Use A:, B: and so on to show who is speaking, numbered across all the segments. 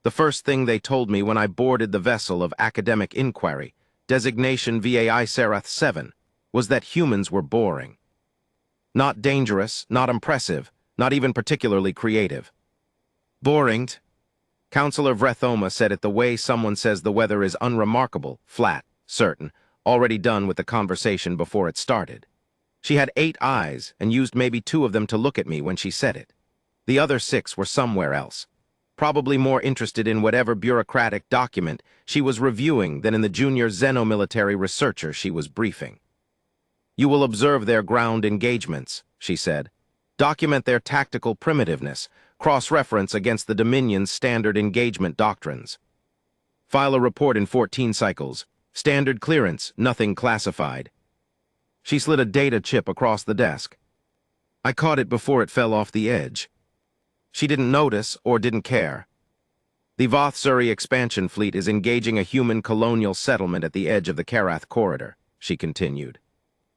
A: The first thing they told me when I boarded the vessel of academic inquiry, designation VAI Serath 7, was that humans were boring. Not dangerous, not impressive, not even particularly creative. Boring. Counselor Vrethoma said it the way someone says the weather is unremarkable, flat, certain, already done with the conversation before it started. She had 8 eyes and used maybe 2 of them to look at me when she said it. The other 6 were somewhere else, probably more interested in whatever bureaucratic document she was reviewing than in the junior xenomilitary researcher she was briefing. You will observe their ground engagements, she said. Document their tactical primitiveness, cross-reference against the Dominion's standard engagement doctrines. File a report in 14 cycles. Standard clearance, nothing classified. She slid a data chip across the desk. I caught it before it fell off the edge. She didn't notice or didn't care. The Voth Suri expansion fleet is engaging a human colonial settlement at the edge of the Karath corridor, she continued.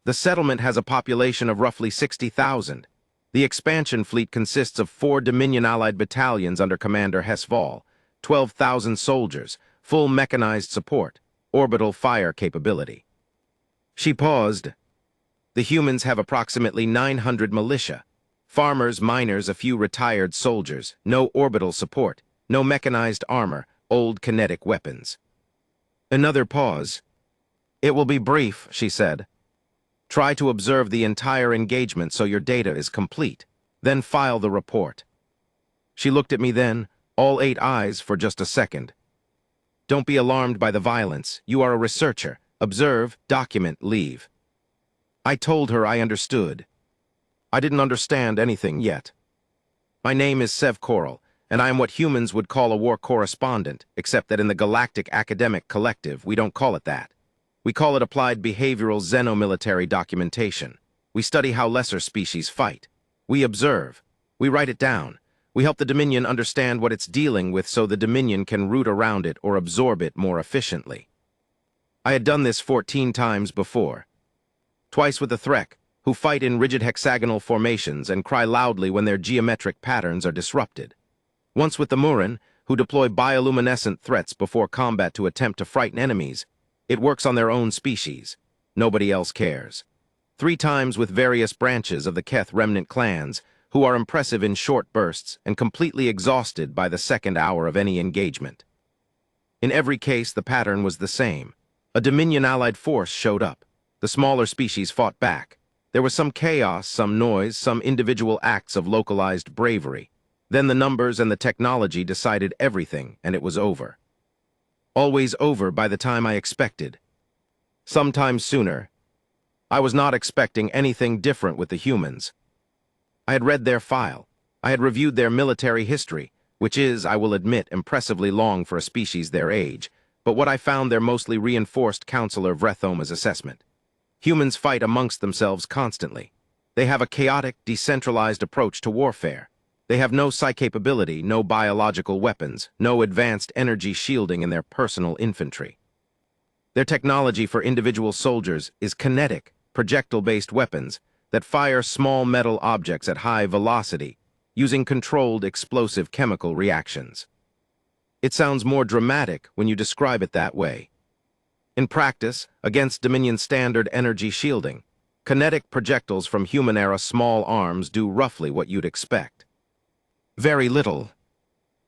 A: The settlement has a population of roughly 60,000. The expansion fleet consists of 4 Dominion-allied battalions under Commander Hesval, 12,000 soldiers, full mechanized support, orbital fire capability. She paused. The humans have approximately 900 militia. Farmers, miners, a few retired soldiers, no orbital support, no mechanized armor, old kinetic weapons. Another pause. It will be brief, she said. Try to observe the entire engagement so your data is complete. Then file the report. She looked at me then, all 8 eyes, for just a second. Don't be alarmed by the violence. You are a researcher. Observe, document, leave. I told her I understood. I didn't understand anything yet. My name is Sev Koral, and I am what humans would call a war correspondent, except that in the Galactic Academic Collective, we don't call it that. We call it applied behavioral xenomilitary documentation. We study how lesser species fight. We observe. We write it down. We help the Dominion understand what it's dealing with so the Dominion can root around it or absorb it more efficiently. I had done this 14 times before. Twice with the Threk, who fight in rigid hexagonal formations and cry loudly when their geometric patterns are disrupted. Once with the Murin, who deploy bioluminescent threats before combat to attempt to frighten enemies. It works on their own species. Nobody else cares. 3 times with various branches of the Keth remnant clans, who are impressive in short bursts and completely exhausted by the second hour of any engagement. In every case, the pattern was the same. A Dominion-allied force showed up. The smaller species fought back. There was some chaos, some noise, some individual acts of localized bravery. Then the numbers and the technology decided everything, and it was over. Always over by the time I expected. Sometime sooner. I was not expecting anything different with the humans. I had read their file. I had reviewed their military history, which is, I will admit, impressively long for a species their age, but what I found there mostly reinforced Counselor Vrethoma's assessment. Humans fight amongst themselves constantly. They have a chaotic, decentralized approach to warfare. They have no psi-capability, no biological weapons, no advanced energy shielding in their personal infantry. Their technology for individual soldiers is kinetic, projectile-based weapons that fire small metal objects at high velocity, using controlled explosive chemical reactions. It sounds more dramatic when you describe it that way. In practice, against Dominion standard energy shielding, kinetic projectiles from human-era small arms do roughly what you'd expect. Very little.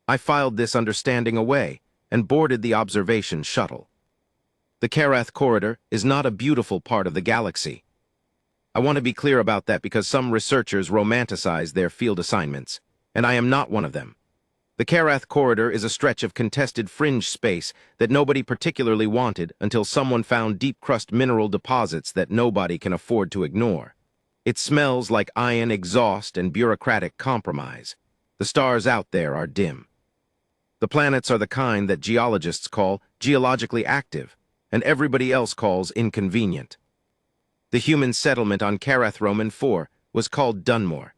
A: I filed this understanding away and boarded the observation shuttle. The Karath corridor is not a beautiful part of the galaxy. I want to be clear about that because some researchers romanticize their field assignments, and I am not one of them. The Karath corridor is a stretch of contested fringe space that nobody particularly wanted until someone found deep-crust mineral deposits that nobody can afford to ignore. It smells like ion exhaust and bureaucratic compromise. The stars out there are dim. The planets are the kind that geologists call geologically active, and everybody else calls inconvenient. The human settlement on Karath Roman 4 was called Dunmore.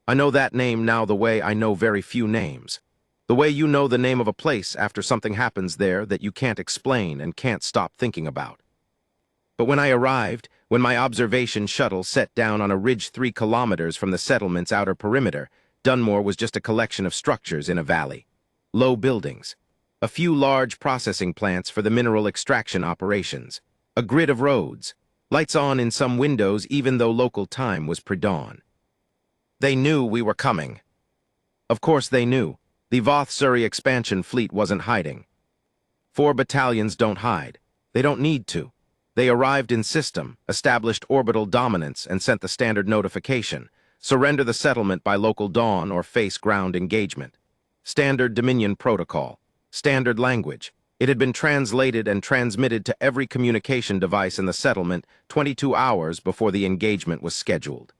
A: I know that name now the way I know very few names. The way you know the name of a place after something happens there that you can't explain and can't stop thinking about. But when I arrived, when my observation shuttle set down on a ridge 3 kilometers from the settlement's outer perimeter, Dunmore was just a collection of structures in a valley. low buildings, a few large processing plants for the mineral extraction operations, a grid of roads, lights on in some windows even though local time was pre-dawn. They knew we were coming. Of course they knew. The Voth Surrey expansion fleet wasn't hiding. 4 battalions don't hide. They don't need to. They arrived in system, established orbital dominance, and sent the standard notification: surrender the settlement by local dawn or face ground engagement. Standard Dominion protocol. Standard language. It had been translated and transmitted to every communication device in the settlement 22 hours before the engagement was scheduled.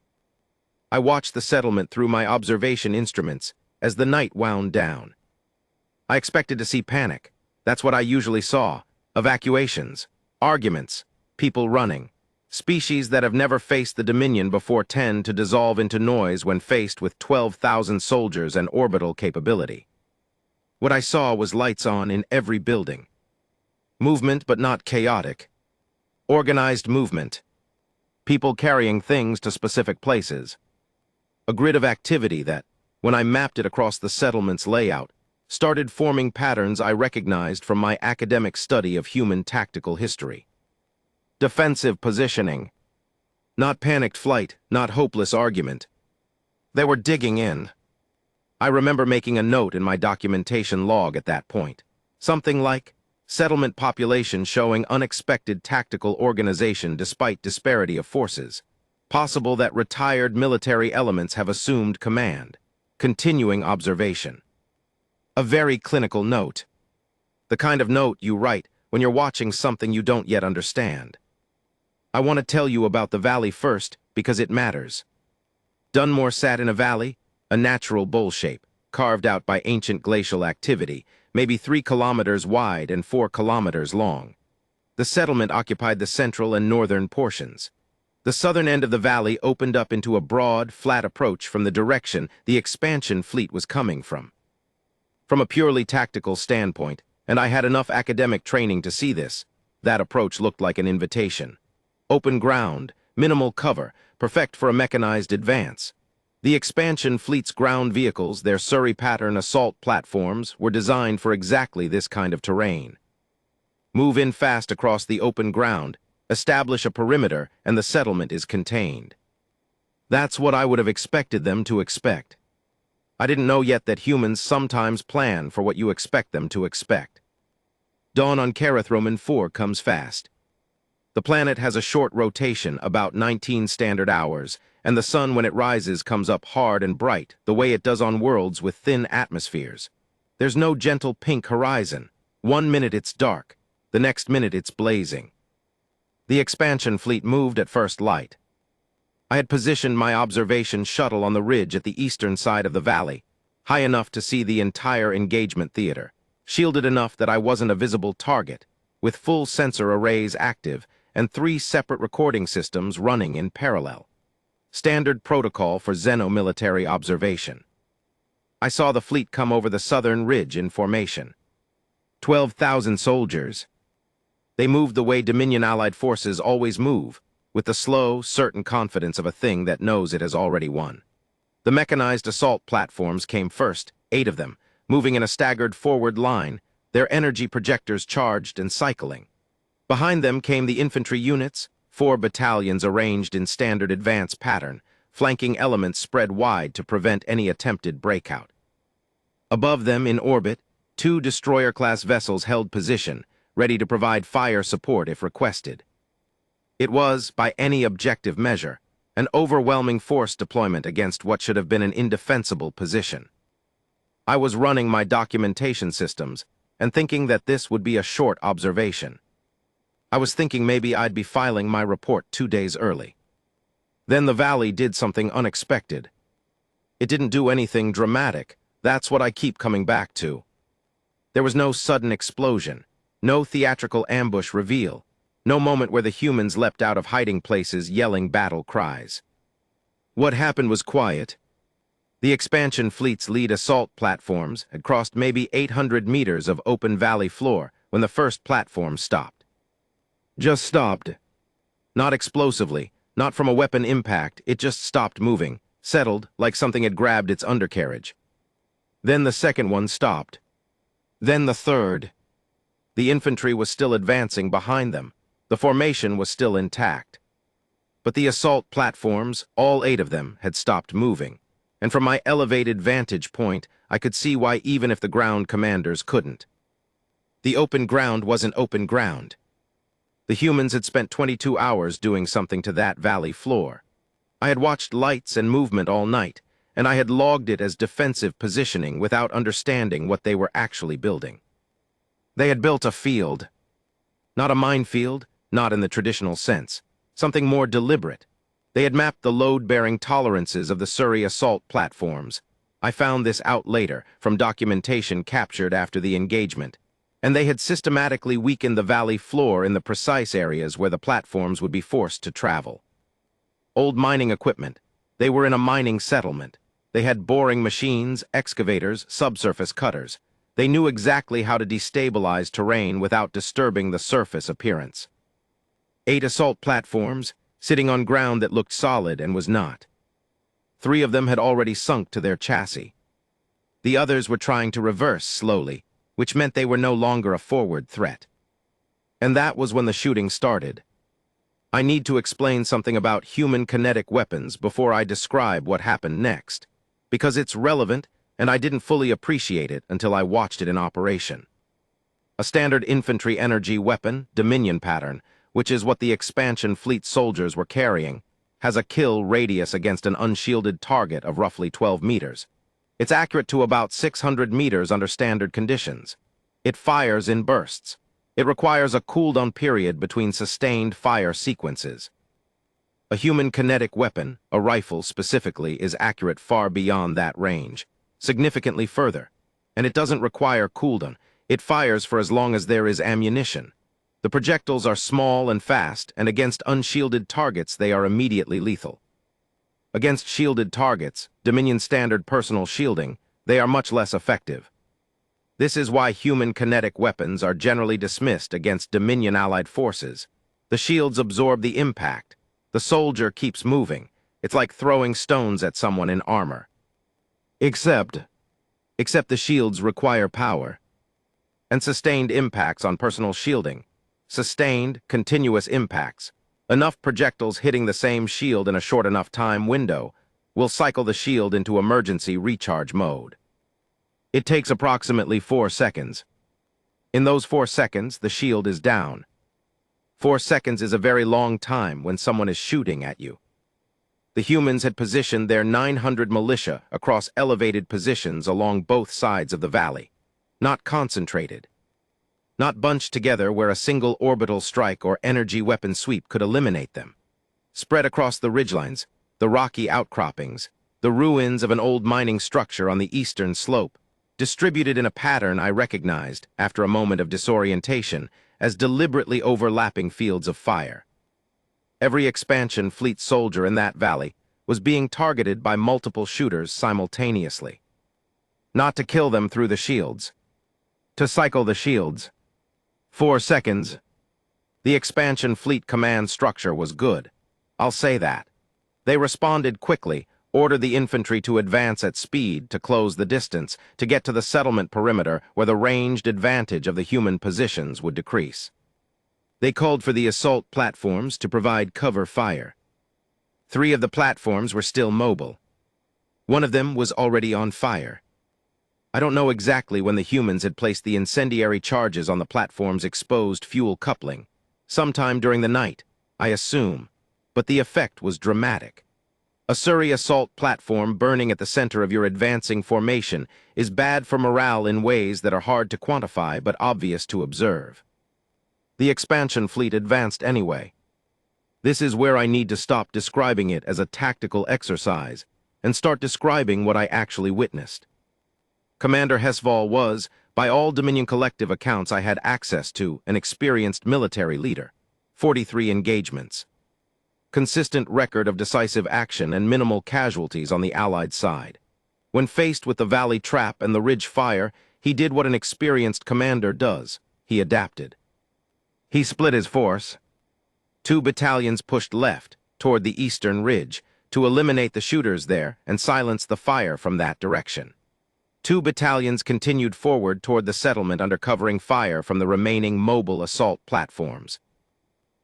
A: I watched the settlement through my observation instruments as the night wound down. I expected to see panic. That's what I usually saw. Evacuations, arguments, people running. Species that have never faced the Dominion before tend to dissolve into noise when faced with 12,000 soldiers and orbital capability. What I saw was lights on in every building. Movement, but not chaotic. Organized movement. People carrying things to specific places. A grid of activity that, when I mapped it across the settlement's layout, started forming patterns I recognized from my academic study of human tactical history. Defensive positioning. Not panicked flight, not hopeless argument. They were digging in. I remember making a note in my documentation log at that point. Something like, settlement population showing unexpected tactical organization despite disparity of forces. Possible that retired military elements have assumed command. Continuing observation. A very clinical note. The kind of note you write when you're watching something you don't yet understand. I want to tell you about the valley first because it matters. Dunmore sat in a valley, a natural bowl shape, carved out by ancient glacial activity, maybe 3 kilometers wide and 4 kilometers long. The settlement occupied the central and northern portions. The southern end of the valley opened up into a broad, flat approach from the direction the expansion fleet was coming from. From a purely tactical standpoint, and I had enough academic training to see this, that approach looked like an invitation. Open ground, minimal cover, perfect for a mechanized advance. The expansion fleet's ground vehicles, their Surrey pattern assault platforms, were designed for exactly this kind of terrain. Move in fast across the open ground, establish a perimeter, and the settlement is contained. That's what I would have expected them to expect. I didn't know yet that humans sometimes plan for what you expect them to expect. Dawn on Carathromon 4 comes fast. The planet has a short rotation, about 19 standard hours, and the sun when it rises comes up hard and bright, the way it does on worlds with thin atmospheres. There's no gentle pink horizon. 1 minute it's dark, the next minute it's blazing. The expansion fleet moved at first light. I had positioned my observation shuttle on the ridge at the eastern side of the valley, high enough to see the entire engagement theater, shielded enough that I wasn't a visible target, with full sensor arrays active and 3 separate recording systems running in parallel. Standard protocol for xenomilitary observation. I saw the fleet come over the southern ridge in formation. 12,000 soldiers. They moved the way Dominion Allied forces always move, with the slow, certain confidence of a thing that knows it has already won. The mechanized assault platforms came first, 8 of them, moving in a staggered forward line, their energy projectors charged and cycling. Behind them came the infantry units, 4 battalions arranged in standard advance pattern, flanking elements spread wide to prevent any attempted breakout. Above them in orbit, 2 destroyer-class vessels held position, ready to provide fire support if requested. It was, by any objective measure, an overwhelming force deployment against what should have been an indefensible position. I was running my documentation systems and thinking that this would be a short observation. I was thinking maybe I'd be filing my report 2 days early. Then the valley did something unexpected. It didn't do anything dramatic. That's what I keep coming back to. There was no sudden explosion, no theatrical ambush reveal, no moment where the humans leapt out of hiding places yelling battle cries. What happened was quiet. The expansion fleet's lead assault platforms had crossed maybe 800 meters of open valley floor when the first platform stopped. Just stopped. Not explosively, not from a weapon impact, it just stopped moving, settled like something had grabbed its undercarriage. Then the second one stopped. Then the third. The infantry was still advancing behind them. The formation was still intact. But the assault platforms, all 8 of them, had stopped moving. And from my elevated vantage point, I could see why even if the ground commanders couldn't. The open ground wasn't open ground. The humans had spent 22 hours doing something to that valley floor. I had watched lights and movement all night, and I had logged it as defensive positioning without understanding what they were actually building. They had built a field. Not a minefield, not in the traditional sense. Something more deliberate. They had mapped the load-bearing tolerances of the Surrey assault platforms. I found this out later, from documentation captured after the engagement. And they had systematically weakened the valley floor in the precise areas where the platforms would be forced to travel. Old mining equipment. They were in a mining settlement. They had boring machines, excavators, subsurface cutters. They knew exactly how to destabilize terrain without disturbing the surface appearance. 8 assault platforms, sitting on ground that looked solid and was not. 3 of them had already sunk to their chassis. The others were trying to reverse slowly, which meant they were no longer a forward threat. And that was when the shooting started. I need to explain something about human kinetic weapons before I describe what happened next, because it's relevant and I didn't fully appreciate it until I watched it in operation. A standard infantry energy weapon, Dominion pattern, which is what the expansion fleet soldiers were carrying, has a kill radius against an unshielded target of roughly 12 meters. It's accurate to about 600 meters under standard conditions. It fires in bursts. It requires a cooldown period between sustained fire sequences. A human kinetic weapon, a rifle specifically, is accurate far beyond that range, significantly further, and it doesn't require cooldown. It fires for as long as there is ammunition. The projectiles are small and fast, and against unshielded targets they are immediately lethal. Against shielded targets, Dominion standard personal shielding, they are much less effective. This is why human kinetic weapons are generally dismissed against Dominion allied forces. The shields absorb the impact. The soldier keeps moving. It's like throwing stones at someone in armor. Except the shields require power. And sustained impacts on personal shielding. Sustained, continuous impacts. Enough projectiles hitting the same shield in a short enough time window will cycle the shield into emergency recharge mode. It takes approximately 4 seconds. In those 4 seconds, the shield is down. 4 seconds is a very long time when someone is shooting at you. The humans had positioned their 900 militia across elevated positions along both sides of the valley. Not concentrated. Not bunched together where a single orbital strike or energy weapon sweep could eliminate them. Spread across the ridgelines, the rocky outcroppings, the ruins of an old mining structure on the eastern slope, distributed in a pattern I recognized, after a moment of disorientation, as deliberately overlapping fields of fire. Every expansion fleet soldier in that valley was being targeted by multiple shooters simultaneously. Not to kill them through the shields. To cycle the shields. 4 seconds. The expansion fleet command structure was good. I'll say that. They responded quickly, ordered the infantry to advance at speed to close the distance, to get to the settlement perimeter where the ranged advantage of the human positions would decrease. They called for the assault platforms to provide cover fire. 3 of the platforms were still mobile. 1 of them was already on fire. I don't know exactly when the humans had placed the incendiary charges on the platform's exposed fuel coupling. Sometime during the night, I assume, but the effect was dramatic. A Surrey assault platform burning at the center of your advancing formation is bad for morale in ways that are hard to quantify but obvious to observe. The expansion fleet advanced anyway. This is where I need to stop describing it as a tactical exercise and start describing what I actually witnessed. Commander Hesval was, by all Dominion Collective accounts I had access to, an experienced military leader. 43 engagements. Consistent record of decisive action and minimal casualties on the Allied side. When faced with the Valley Trap and the Ridge Fire, he did what an experienced commander does. He adapted. He split his force. 2 battalions pushed left, toward the eastern ridge, to eliminate the shooters there and silence the fire from that direction. 2 battalions continued forward toward the settlement under covering fire from the remaining mobile assault platforms.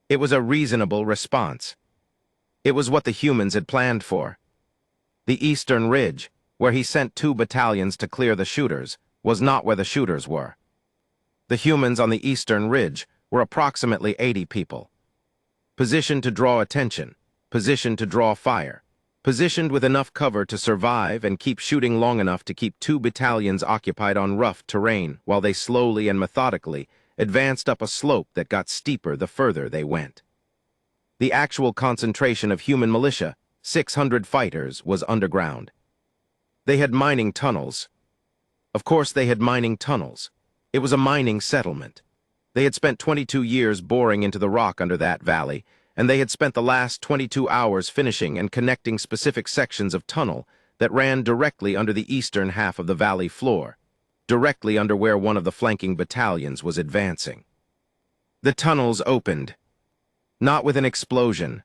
A: It was a reasonable response. It was what the humans had planned for. The eastern ridge, where he sent 2 battalions to clear the shooters, was not where the shooters were. The humans on the eastern ridge were approximately 80 people. Positioned to draw attention, positioned to draw fire, positioned with enough cover to survive and keep shooting long enough to keep 2 battalions occupied on rough terrain while they slowly and methodically advanced up a slope that got steeper the further they went. The actual concentration of human militia, 600 fighters, was underground. They had mining tunnels. Of course they had mining tunnels. It was a mining settlement. They had spent 22 years boring into the rock under that valley, and they had spent the last 22 hours finishing and connecting specific sections of tunnel that ran directly under the eastern half of the valley floor, directly under where one of the flanking battalions was advancing. The tunnels opened. Not with an explosion.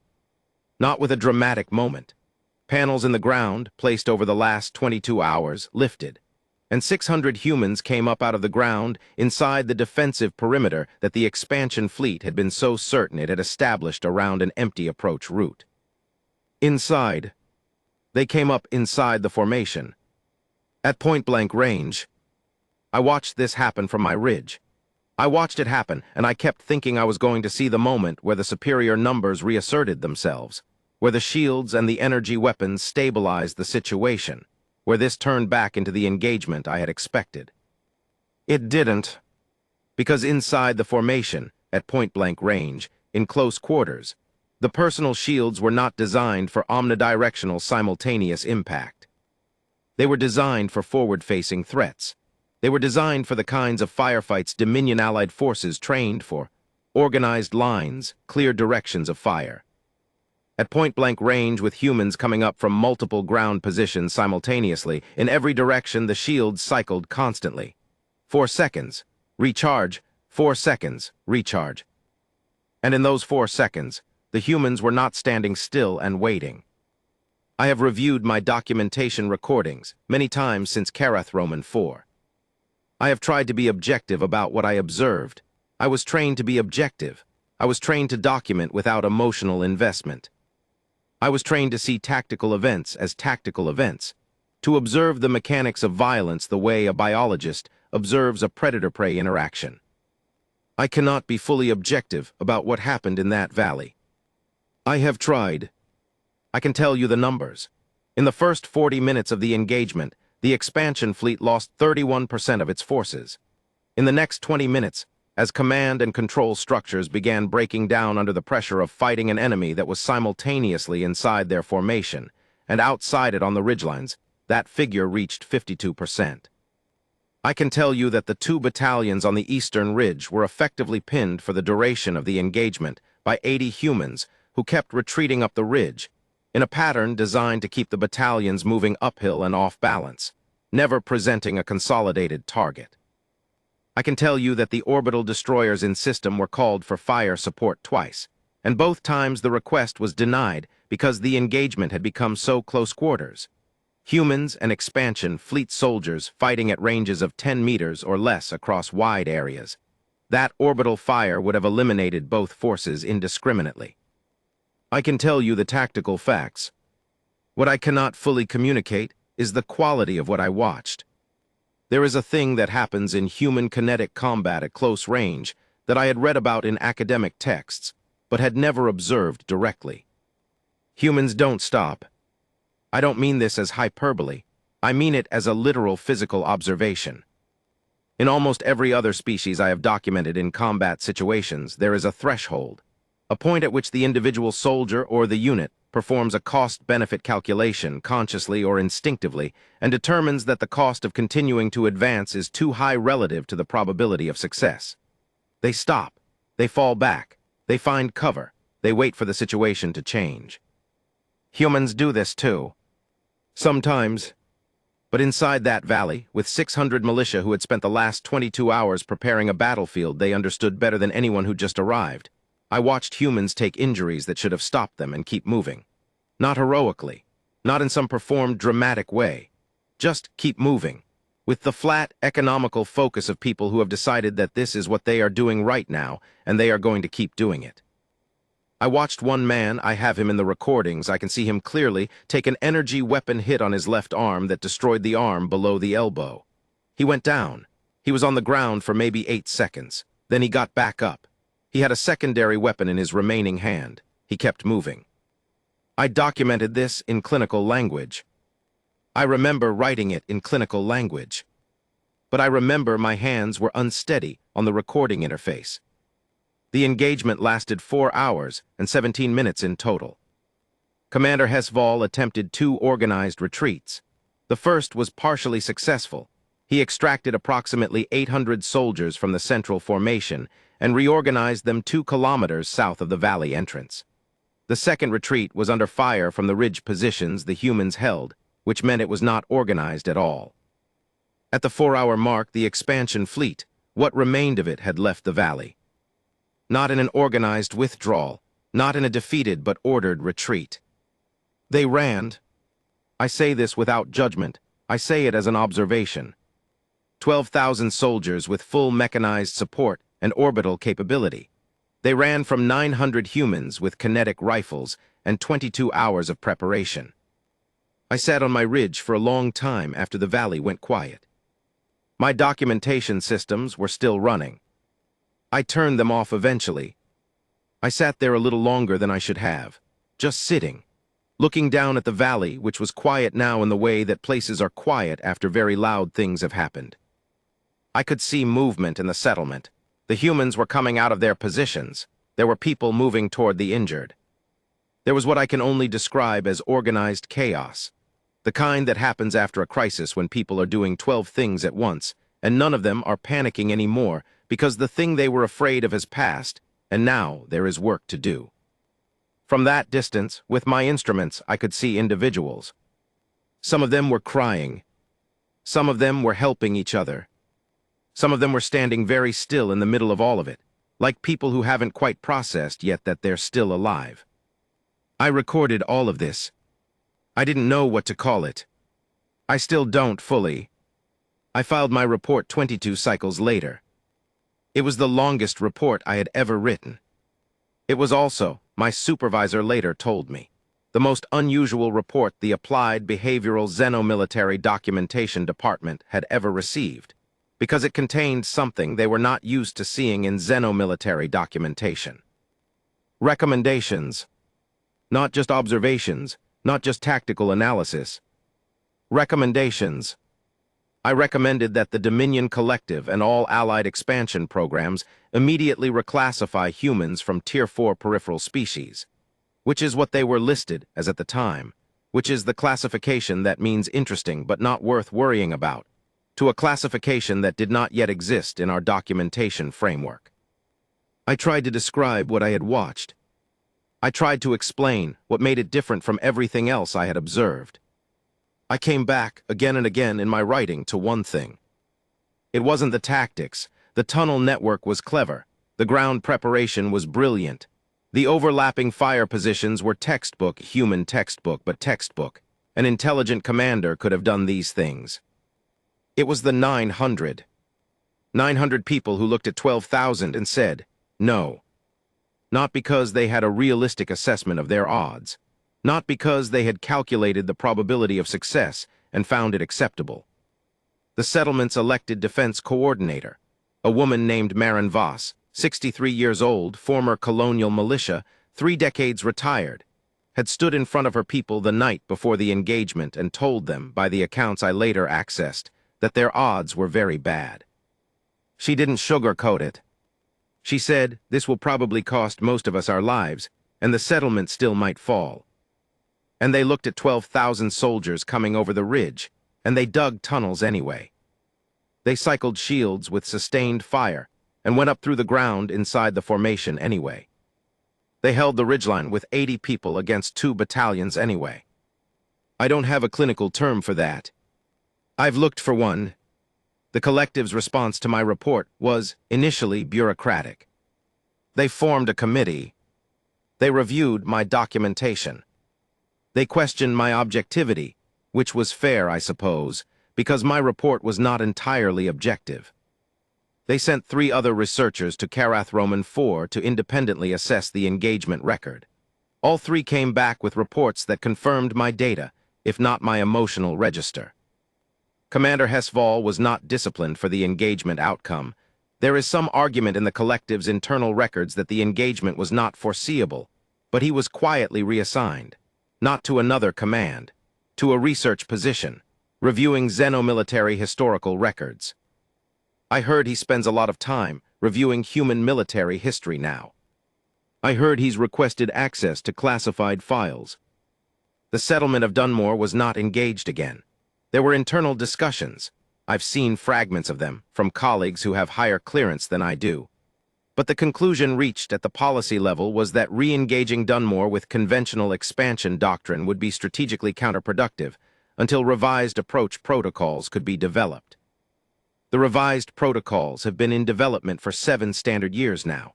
A: Not with a dramatic moment. Panels in the ground, placed over the last 22 hours, lifted, and 600 humans came up out of the ground inside the defensive perimeter that the expansion fleet had been so certain it had established around an empty approach route. Inside. They came up inside the formation. At point-blank range. I watched this happen from my ridge. I watched it happen, and I kept thinking I was going to see the moment where the superior numbers reasserted themselves, where the shields and the energy weapons stabilized the situation, where this turned back into the engagement I had expected. It didn't, because inside the formation, at point-blank range, in close quarters, the personal shields were not designed for omnidirectional simultaneous impact. They were designed for forward-facing threats. They were designed for the kinds of firefights Dominion Allied forces trained for: organized lines, clear directions of fire. At point-blank range, with humans coming up from multiple ground positions simultaneously, in every direction the shields cycled constantly. 4 seconds, recharge, 4 seconds, recharge. And in those 4 seconds, the humans were not standing still and waiting. I have reviewed my documentation recordings many times since Karath Roman 4. I have tried to be objective about what I observed. I was trained to be objective. I was trained to document without emotional investment. I was trained to see tactical events as tactical events, to observe the mechanics of violence the way a biologist observes a predator-prey interaction. I cannot be fully objective about what happened in that valley. I have tried. I can tell you the numbers. In the first 40 minutes of the engagement, the expansion fleet lost 31% of its forces. In the next 20 minutes, as command and control structures began breaking down under the pressure of fighting an enemy that was simultaneously inside their formation and outside it on the ridgelines, that figure reached 52%. I can tell you that the 2 battalions on the eastern ridge were effectively pinned for the duration of the engagement by 80 humans who kept retreating up the ridge, in a pattern designed to keep the battalions moving uphill and off balance, never presenting a consolidated target. I can tell you that the orbital destroyers in system were called for fire support twice, and both times the request was denied because the engagement had become so close quarters. Humans and expansion fleet soldiers fighting at ranges of 10 meters or less across wide areas. That orbital fire would have eliminated both forces indiscriminately. I can tell you the tactical facts. What I cannot fully communicate is the quality of what I watched. There is a thing that happens in human kinetic combat at close range that I had read about in academic texts, but had never observed directly. Humans don't stop. I don't mean this as hyperbole. I mean it as a literal physical observation. In almost every other species I have documented in combat situations, there is a threshold, a point at which the individual soldier or the unit performs a cost-benefit calculation consciously or instinctively and determines that the cost of continuing to advance is too high relative to the probability of success. They stop. They fall back. They find cover. They wait for the situation to change. Humans do this too. Sometimes. But inside that valley, with 600 militia who had spent the last 22 hours preparing a battlefield they understood better than anyone who just arrived, I watched humans take injuries that should have stopped them and keep moving. Not heroically, not in some performed dramatic way. Just keep moving. with the flat, economical focus of people who have decided that this is what they are doing right now, and they are going to keep doing it. I watched one man, I have him in the recordings, I can see him clearly, take an energy weapon hit on his left arm that destroyed the arm below the elbow. He went down. He was on the ground for maybe 8 seconds. Then he got back up. He had a secondary weapon in his remaining hand. He kept moving. I documented this in clinical language. I remember writing it in clinical language. But I remember my hands were unsteady on the recording interface. The engagement lasted 4 hours and 17 minutes in total. Commander Hesval attempted 2 organized retreats. The first was partially successful. He extracted approximately 800 soldiers from the central formation and reorganized them 2 kilometers south of the valley entrance. The second retreat was under fire from the ridge positions the humans held, which meant it was not organized at all. At the 4-hour mark, the expansion fleet, what remained of it, had left the valley. Not in an organized withdrawal, not in a defeated but ordered retreat. They ran. I say this without judgment. I say it as an observation. 12,000 soldiers with full mechanized support and orbital capability. They ran from 900 humans with kinetic rifles and 22 hours of preparation. I sat on my ridge for a long time after the valley went quiet. My documentation systems were still running. I turned them off eventually. I sat there a little longer than I should have, just sitting, looking down at the valley, which was quiet now in the way that places are quiet after very loud things have happened. I could see movement in the settlement. The humans were coming out of their positions. There were people moving toward the injured. There was what I can only describe as organized chaos, the kind that happens after a crisis when people are doing 12 things at once, and none of them are panicking anymore because the thing they were afraid of has passed, and now there is work to do. From that distance, with my instruments, I could see individuals. Some of them were crying. Some of them were helping each other. Some of them were standing very still in the middle of all of it, like people who haven't quite processed yet that they're still alive. I recorded all of this. I didn't know what to call it. I still don't fully. I filed my report 22 cycles later. It was the longest report I had ever written. It was also, my supervisor later told me, the most unusual report the Applied Behavioral Xenomilitary Documentation Department had ever received, because it contained something they were not used to seeing in xenomilitary documentation. Recommendations. Not just observations, not just tactical analysis. Recommendations. I recommended that the Dominion Collective and all allied expansion programs immediately reclassify humans from Tier 4 peripheral species, which is what they were listed as at the time, which is the classification that means interesting but not worth worrying about, to a classification that did not yet exist in our documentation framework. I tried to describe what I had watched. I tried to explain what made it different from everything else I had observed. I came back again and again in my writing to one thing. It wasn't the tactics. The tunnel network was clever. The ground preparation was brilliant. The overlapping fire positions were textbook, human textbook, but textbook. An intelligent commander could have done these things. It was the 900. 900 people who looked at 12,000 and said, no. Not because they had a realistic assessment of their odds. Not because they had calculated the probability of success and found it acceptable. The settlement's elected defense coordinator, a woman named Marin Voss, 63 years old, former colonial militia, 3 decades retired, had stood in front of her people the night before the engagement and told them, by the accounts I later accessed, that their odds were very bad. She didn't sugarcoat it. She said, this will probably cost most of us our lives, and the settlement still might fall. And they looked at 12,000 soldiers coming over the ridge, and they dug tunnels anyway. They cycled shields with sustained fire and went up through the ground inside the formation anyway. They held the ridgeline with 80 people against 2 battalions anyway. I don't have a clinical term for that. I've looked for one. The collective's response to my report was initially bureaucratic. They formed a committee. They reviewed my documentation. They questioned my objectivity, which was fair, I suppose, because my report was not entirely objective. They sent 3 other researchers to Karath Roman 4 to independently assess the engagement record. All 3 came back with reports that confirmed my data, if not my emotional register. Commander Hesval was not disciplined for the engagement outcome. There is some argument in the collective's internal records that the engagement was not foreseeable, but he was quietly reassigned, not to another command, to a research position, reviewing xenomilitary historical records. I heard he spends a lot of time reviewing human military history now. I heard he's requested access to classified files. The settlement of Dunmore was not engaged again. There were internal discussions. I've seen fragments of them from colleagues who have higher clearance than I do. But the conclusion reached at the policy level was that re-engaging Dunmore with conventional expansion doctrine would be strategically counterproductive until revised approach protocols could be developed. The revised protocols have been in development for 7 standard years now.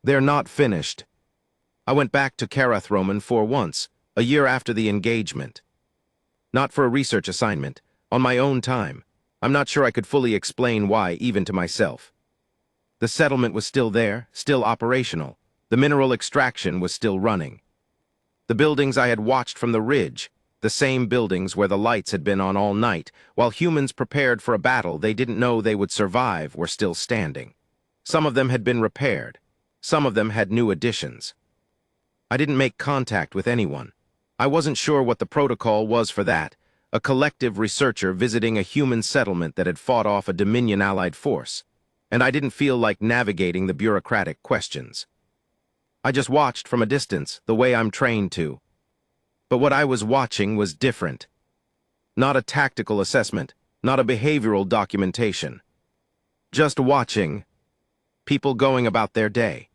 A: They're not finished. I went back to Karath Roman 4 once, a year after the engagement. Not for a research assignment, on my own time. I'm not sure I could fully explain why, even to myself. The settlement was still there, still operational. The mineral extraction was still running. The buildings I had watched from the ridge, the same buildings where the lights had been on all night, while humans prepared for a battle they didn't know they would survive, were still standing. Some of them had been repaired. Some of them had new additions. I didn't make contact with anyone. I wasn't sure what the protocol was for that, a collective researcher visiting a human settlement that had fought off a Dominion allied force, and I didn't feel like navigating the bureaucratic questions. I just watched from a distance, the way I'm trained to. But what I was watching was different. Not a tactical assessment, not a behavioral documentation. Just watching people going about their day.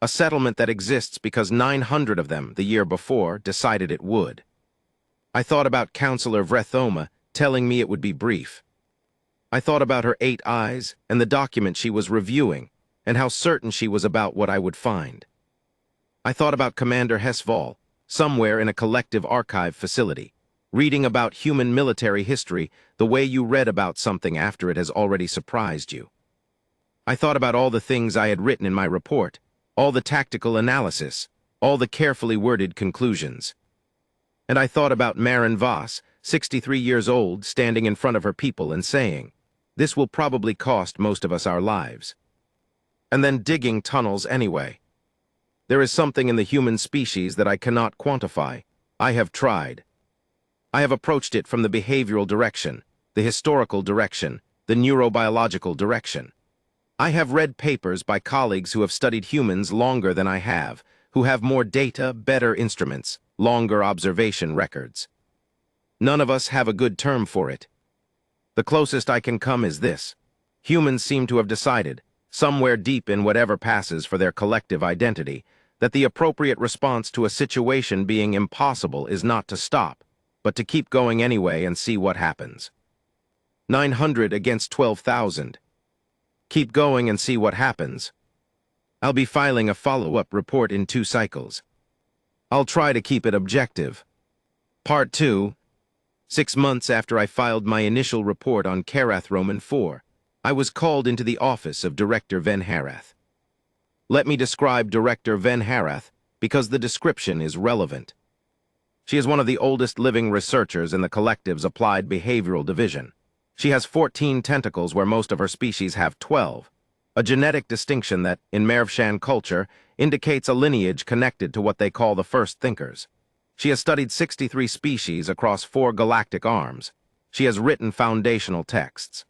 A: A settlement that exists because 900 of them, the year before, decided it would. I thought about Counselor Vrethoma telling me it would be brief. I thought about her 8 eyes and the document she was reviewing, and how certain she was about what I would find. I thought about Commander Hesval, somewhere in a collective archive facility, reading about human military history the way you read about something after it has already surprised you. I thought about all the things I had written in my report, all the tactical analysis, all the carefully worded conclusions. And I thought about Marin Voss, 63 years old, standing in front of her people and saying, "This will probably cost most of us our lives." And then digging tunnels anyway. There is something in the human species that I cannot quantify. I have tried. I have approached it from the behavioral direction, the historical direction, the neurobiological direction. I have read papers by colleagues who have studied humans longer than I have, who have more data, better instruments, longer observation records. None of us have a good term for it. The closest I can come is this. Humans seem to have decided, somewhere deep in whatever passes for their collective identity, that the appropriate response to a situation being impossible is not to stop, but to keep going anyway and see what happens. 900 against 12,000. Keep going and see what happens. I'll be filing a follow-up report in 2 cycles. I'll try to keep it objective. Part 2. 6 months after I filed my initial report on Karath Roman 4, I was called into the office of Director Van Harath. Let me describe Director Van Harath because the description is relevant. She is one of the oldest living researchers in the collective's Applied Behavioral Division. She has 14 tentacles where most of her species have 12, a genetic distinction that, in Mervshan culture, indicates a lineage connected to what they call the first thinkers. She has studied 63 species across 4 galactic arms. She has written foundational texts.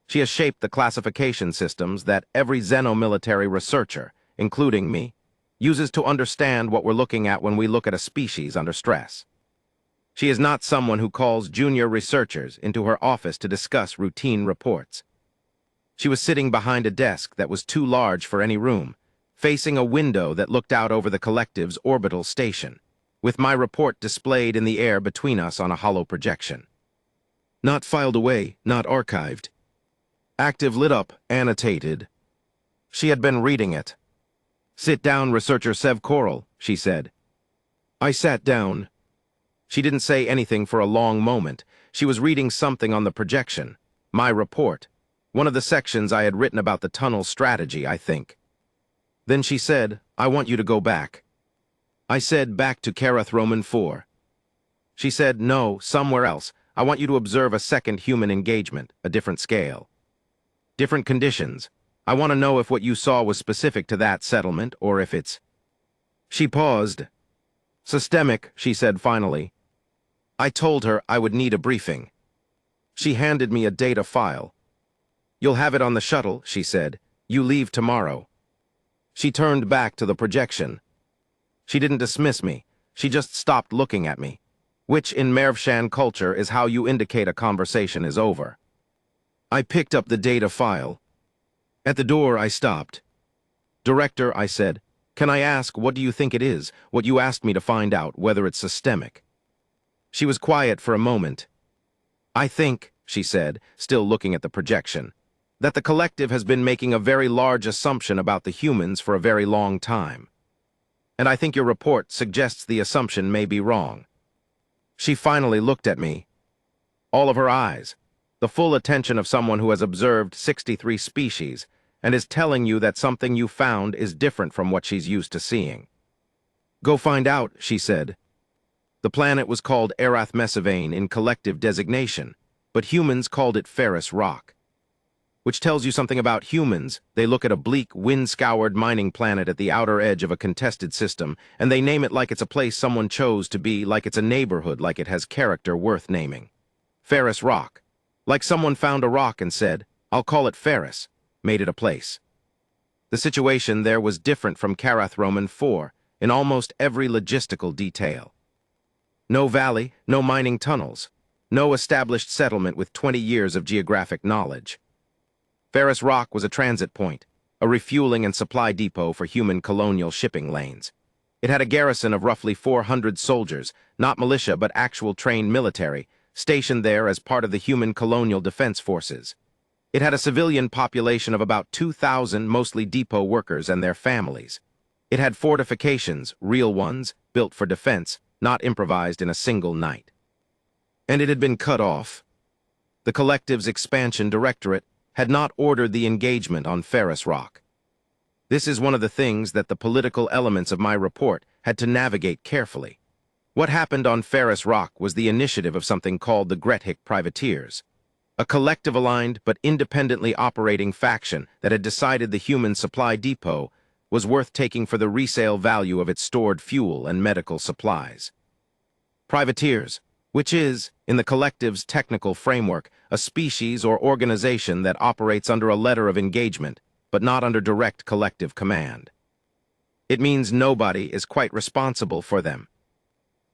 A: She has shaped the classification systems that every xenomilitary researcher, including me, uses to understand what we're looking at when we look at a species under stress. She is not someone who calls junior researchers into her office to discuss routine reports. She was sitting behind a desk that was too large for any room, facing a window that looked out over the collective's orbital station, with my report displayed in the air between us on a hollow projection. Not filed away, not archived. Active lit up, annotated. She had been reading it. "Sit down, Researcher Sev Koral," she said. I sat down. She didn't say anything for a long moment. She was reading something on the projection. My report. One of the sections I had written about the tunnel strategy, I think. Then she said, "I want you to go back." I said, "Back to Karath Roman 4. She said, "No, somewhere else. I want you to observe a second human engagement, a different scale. Different conditions. I want to know if what you saw was specific to that settlement, or if it's—" She paused. "Systemic," she said finally. I told her I would need a briefing. She handed me a data file. "You'll have it on the shuttle," she said. "You leave tomorrow." She turned back to the projection. She didn't dismiss me. She just stopped looking at me, which in Mervshan culture is how you indicate a conversation is over. I picked up the data file. At the door, I stopped. "Director," I said, "can I ask, what do you think it is, what you asked me to find out, whether it's systemic?" She was quiet for a moment. "I think," she said, still looking at the projection, "that the collective has been making a very large assumption about the humans for a very long time. And I think your report suggests the assumption may be wrong." She finally looked at me. All of her eyes, the full attention of someone who has observed 63 species and is telling you that something you found is different from what she's used to seeing. "Go find out," she said. The planet was called Erath Mesavane in collective designation, but humans called it Ferris Rock. Which tells you something about humans. They look at a bleak, wind-scoured mining planet at the outer edge of a contested system, and they name it like it's a place someone chose to be, like it's a neighborhood, like it has character worth naming. Ferris Rock. Like someone found a rock and said, "I'll call it Ferris," made it a place. The situation there was different from Karath Roman 4 in almost every logistical detail. No valley, no mining tunnels, no established settlement with 20 years of geographic knowledge. Ferris Rock was a transit point, a refueling and supply depot for human colonial shipping lanes. It had a garrison of roughly 400 soldiers, not militia but actual trained military, stationed there as part of the human colonial defense forces. It had a civilian population of about 2,000, mostly depot workers and their families. It had fortifications, real ones, built for defense, not improvised in a single night. And it had been cut off. The collective's expansion directorate had not ordered the engagement on Ferris Rock. This is one of the things that the political elements of my report had to navigate carefully. What happened on Ferris Rock was the initiative of something called the Grethik Privateers, a collective-aligned but independently operating faction that had decided the human supply depot was worth taking for the resale value of its stored fuel and medical supplies. Privateers, which is, in the collective's technical framework, a species or organization that operates under a letter of engagement, but not under direct collective command. It means nobody is quite responsible for them.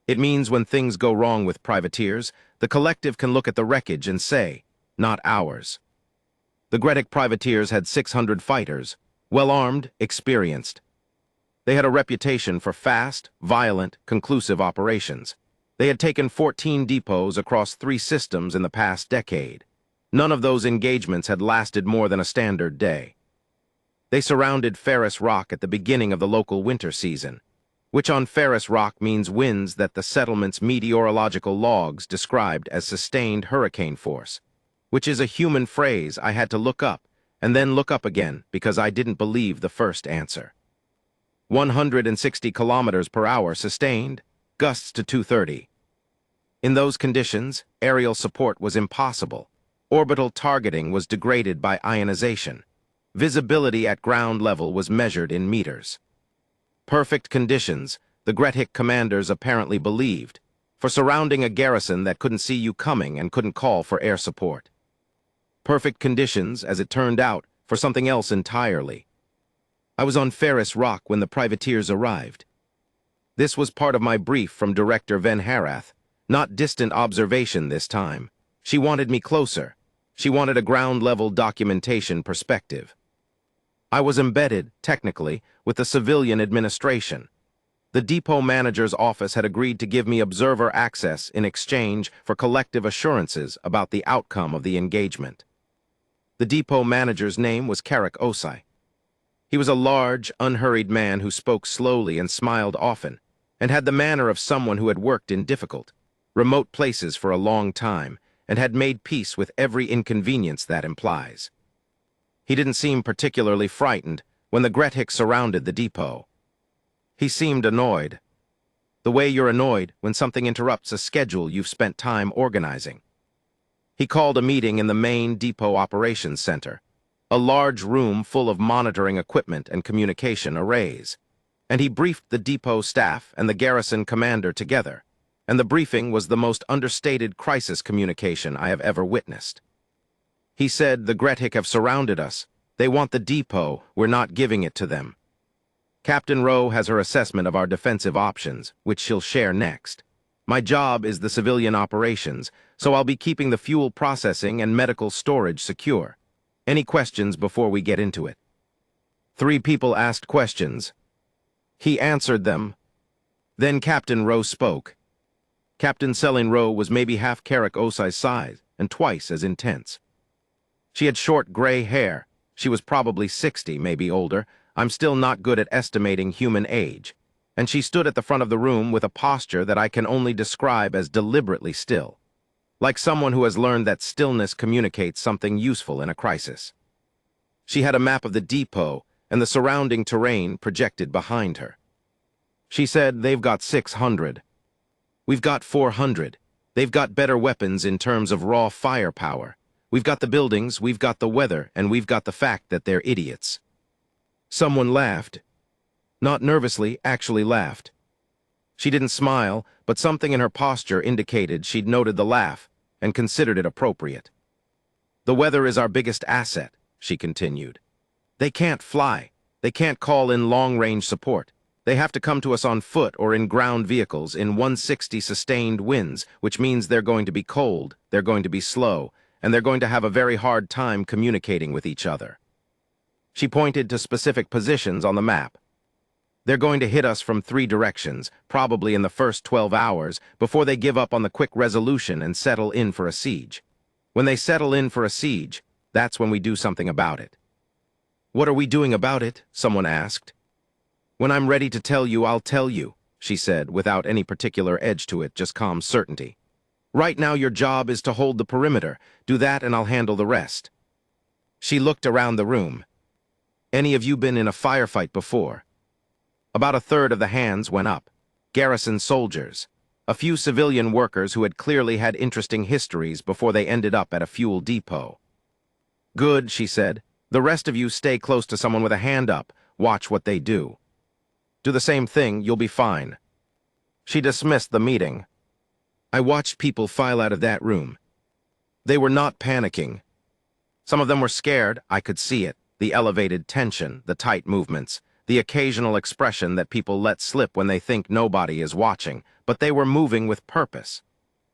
A: It means when things go wrong with privateers, the collective can look at the wreckage and say, "Not ours." The Grethik privateers had 600 fighters, well-armed, experienced. They had a reputation for fast, violent, conclusive operations. They had taken 14 depots across 3 systems in the past decade. None of those engagements had lasted more than a standard day. They surrounded Ferris Rock at the beginning of the local winter season, which on Ferris Rock means winds that the settlement's meteorological logs described as sustained hurricane force, which is a human phrase I had to look up and then look up again because I didn't believe the first answer. 160 kilometers per hour sustained, gusts to 230. In those conditions, aerial support was impossible. Orbital targeting was degraded by ionization. Visibility at ground level was measured in meters. Perfect conditions, the Grethik commanders apparently believed, for surrounding a garrison that couldn't see you coming and couldn't call for air support. Perfect conditions, as it turned out, for something else entirely. I was on Ferris Rock when the privateers arrived. This was part of my brief from Director Van Harath. Not distant observation this time. She wanted me closer. She wanted a ground-level documentation perspective. I was embedded, technically, with the civilian administration. The depot manager's office had agreed to give me observer access in exchange for collective assurances about the outcome of the engagement. The depot manager's name was Karak Osai. He was a large, unhurried man who spoke slowly and smiled often, and had the manner of someone who had worked in difficult, remote places for a long time, and had made peace with every inconvenience that implies. He didn't seem particularly frightened when the Grethik surrounded the depot. He seemed annoyed. The way you're annoyed when something interrupts a schedule you've spent time organizing. He called a meeting in the main depot operations center, a large room full of monitoring equipment and communication arrays, and he briefed the depot staff and the garrison commander together, and the briefing was the most understated crisis communication I have ever witnessed. He said, "The Grethik have surrounded us. They want the depot. We're not giving it to them. Captain Rowe has her assessment of our defensive options, which she'll share next. My job is the civilian operations, so I'll be keeping the fuel processing and medical storage secure. Any questions before we get into it?" 3 people asked questions. He answered them. Then Captain Rowe spoke. Captain Selin Rowe was maybe half Carrick Osai's size and twice as intense. She had short gray hair. She was probably 60, maybe older. I'm still not good at estimating human age. And she stood at the front of the room with a posture that I can only describe as deliberately still, like someone who has learned that stillness communicates something useful in a crisis. She had a map of the depot and the surrounding terrain projected behind her. She said, "They've got 600. We've got 400. They've got better weapons in terms of raw firepower. We've got the buildings, we've got the weather, and we've got the fact that they're idiots." Someone laughed. Not nervously, actually laughed. She didn't smile, but something in her posture indicated she'd noted the laugh and considered it appropriate. "The weather is our biggest asset," she continued. "They can't fly. They can't call in long-range support. They have to come to us on foot or in ground vehicles in 160 sustained winds, which means they're going to be cold, they're going to be slow, and they're going to have a very hard time communicating with each other." She pointed to specific positions on the map. "They're going to hit us from 3 directions, probably in the first 12 hours, before they give up on the quick resolution and settle in for a siege. When they settle in for a siege, that's when we do something about it." "What are we doing about it?" someone asked. "When I'm ready to tell you, I'll tell you," she said, without any particular edge to it, just calm certainty. "Right now your job is to hold the perimeter. Do that and I'll handle the rest." She looked around the room. "Any of you been in a firefight before?" About a third of the hands went up. Garrison soldiers. A few civilian workers who had clearly had interesting histories before they ended up at a fuel depot. "Good," she said. "The rest of you stay close to someone with a hand up. Watch what they do. Do the same thing, you'll be fine." She dismissed the meeting. I watched people file out of that room. They were not panicking. Some of them were scared, I could see it. The elevated tension, the tight movements, the occasional expression that people let slip when they think nobody is watching, but they were moving with purpose.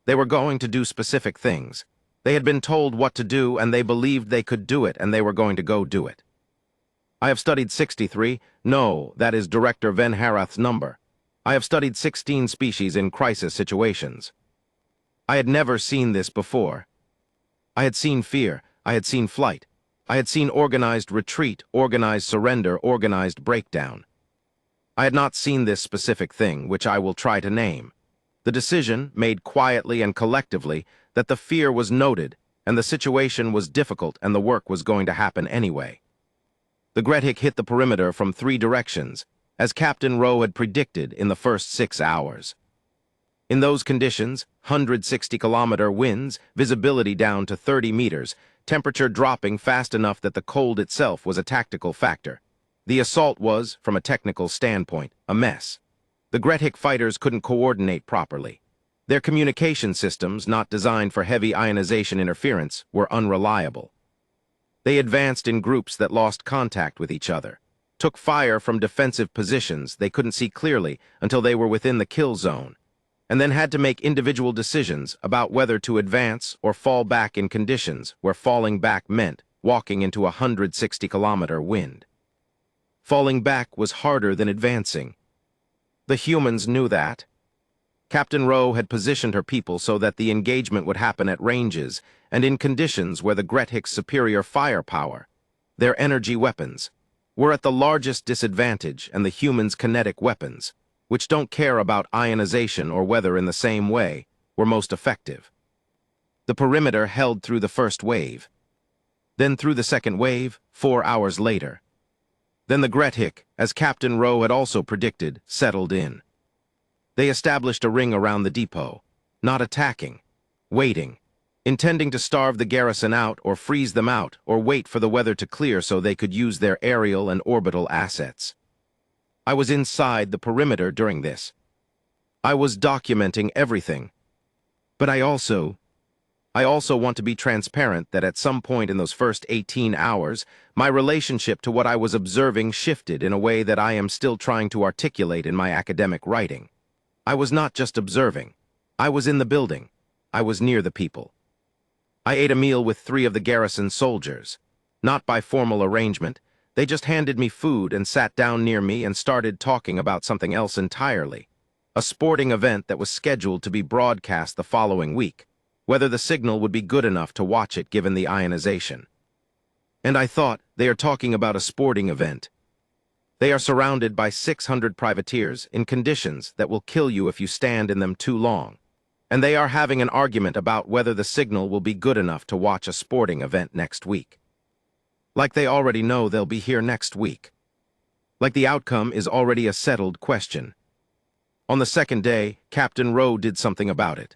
A: They were going to do specific things. They had been told what to do, and they believed they could do it, and they were going to go do it. I have studied 63. No, that is Director Van Harath's number. I have studied 16 species in crisis situations. I had never seen this before. I had seen fear. I had seen flight. I had seen organized retreat, organized surrender, organized breakdown. I had not seen this specific thing, which I will try to name. The decision, made quietly and collectively, that the fear was noted, and the situation was difficult and the work was going to happen anyway. The Grethik hit the perimeter from 3 directions, as Captain Rowe had predicted in the first 6 hours. In those conditions, 160-kilometer winds, visibility down to 30 meters, temperature dropping fast enough that the cold itself was a tactical factor. The assault was, from a technical standpoint, a mess. The Grethik fighters couldn't coordinate properly. Their communication systems, not designed for heavy ionization interference, were unreliable. They advanced in groups that lost contact with each other, took fire from defensive positions they couldn't see clearly until they were within the kill zone, and then had to make individual decisions about whether to advance or fall back in conditions where falling back meant walking into a 160-kilometer wind. Falling back was harder than advancing. The humans knew that. Captain Rowe had positioned her people so that the engagement would happen at ranges and in conditions where the Grethik's superior firepower, their energy weapons, were at the largest disadvantage, and the humans' kinetic weapons, which don't care about ionization or weather in the same way, were most effective. The perimeter held through the first wave. Then through the second wave, 4 hours later. Then the Grethik, as Captain Rowe had also predicted, settled in. They established a ring around the depot, not attacking, waiting, intending to starve the garrison out or freeze them out or wait for the weather to clear so they could use their aerial and orbital assets. I was inside the perimeter during this. I was documenting everything. But I also want to be transparent that at some point in those first 18 hours, my relationship to what I was observing shifted in a way that I am still trying to articulate in my academic writing. I was not just observing. I was in the building. I was near the people. I ate a meal with 3 of the garrison soldiers. Not by formal arrangement. They just handed me food and sat down near me and started talking about something else entirely. A sporting event that was scheduled to be broadcast the following week. Whether the signal would be good enough to watch it given the ionization. And I thought, they are talking about a sporting event. They are surrounded by 600 privateers in conditions that will kill you if you stand in them too long. And they are having an argument about whether the signal will be good enough to watch a sporting event next week. Like they already know they'll be here next week. Like the outcome is already a settled question. On the second day, Captain Rowe did something about it.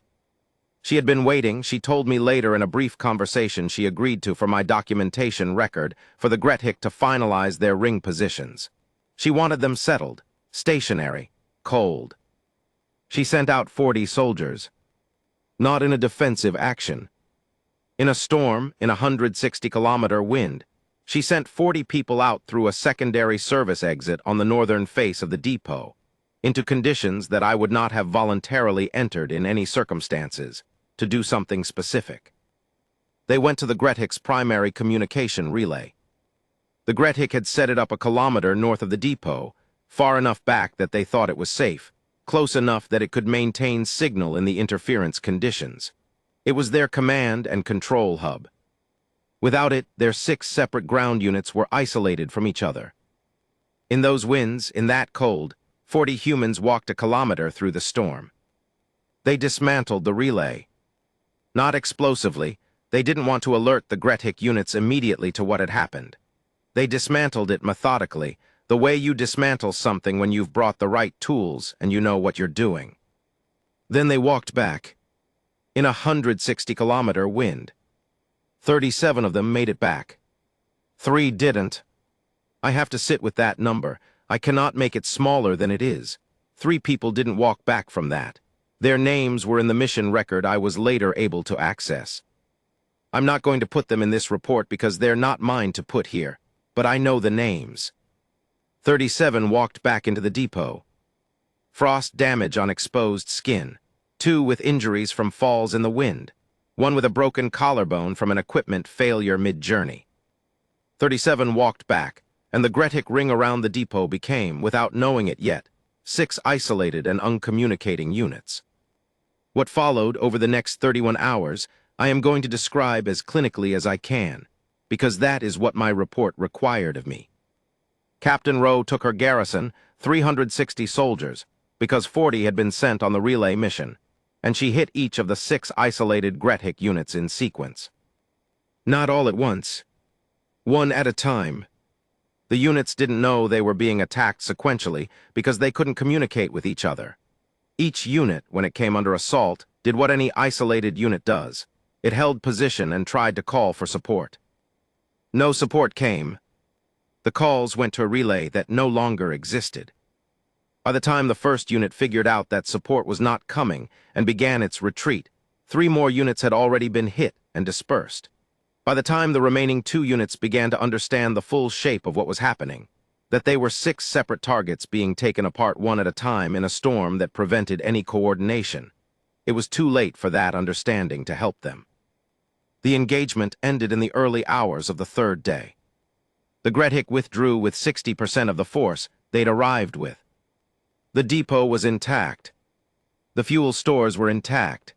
A: She had been waiting, she told me later in a brief conversation she agreed to for my documentation record for the Grethik to finalize their ring positions. She wanted them settled, stationary, cold. She sent out 40 soldiers. Not in a defensive action. In a storm, in a 160-kilometer wind, she sent 40 people out through a secondary service exit on the northern face of the depot, into conditions that I would not have voluntarily entered in any circumstances, to do something specific. They went to the Grethik's primary communication relay. The Grethik had set it up a kilometer north of the depot, far enough back that they thought it was safe, close enough that it could maintain signal in the interference conditions. It was their command and control hub. Without it, their 6 separate ground units were isolated from each other. In those winds, in that cold, 40 humans walked a kilometer through the storm. They dismantled the relay. Not explosively, they didn't want to alert the Grethik units immediately to what had happened. They dismantled it methodically, the way you dismantle something when you've brought the right tools and you know what you're doing. Then they walked back, in a 160-kilometer wind. 37 of them made it back. 3 didn't. I have to sit with that number. I cannot make it smaller than it is. 3 people didn't walk back from that. Their names were in the mission record I was later able to access. I'm not going to put them in this report because they're not mine to put here, but I know the names. 37 walked back into the depot. Frost damage on exposed skin. 2 with injuries from falls in the wind. 1 with a broken collarbone from an equipment failure mid-journey. 37 walked back, and the Grethik ring around the depot became, without knowing it yet, 6 isolated and uncommunicating units. What followed over the next 31 hours, I am going to describe as clinically as I can, because that is what my report required of me. Captain Rowe took her garrison, 360 soldiers, because 40 had been sent on the relay mission, and she hit each of the 6 isolated Grethik units in sequence. Not all at once. 1 at a time. The units didn't know they were being attacked sequentially because they couldn't communicate with each other. Each unit, when it came under assault, did what any isolated unit does. It held position and tried to call for support. No support came. The calls went to a relay that no longer existed. By the time the first unit figured out that support was not coming and began its retreat, 3 more units had already been hit and dispersed. By the time the remaining 2 units began to understand the full shape of what was happening, that they were 6 separate targets being taken apart one at a time in a storm that prevented any coordination, it was too late for that understanding to help them. The engagement ended in the early hours of the 3rd day. The Grethik withdrew with 60% of the force they'd arrived with. The depot was intact. The fuel stores were intact.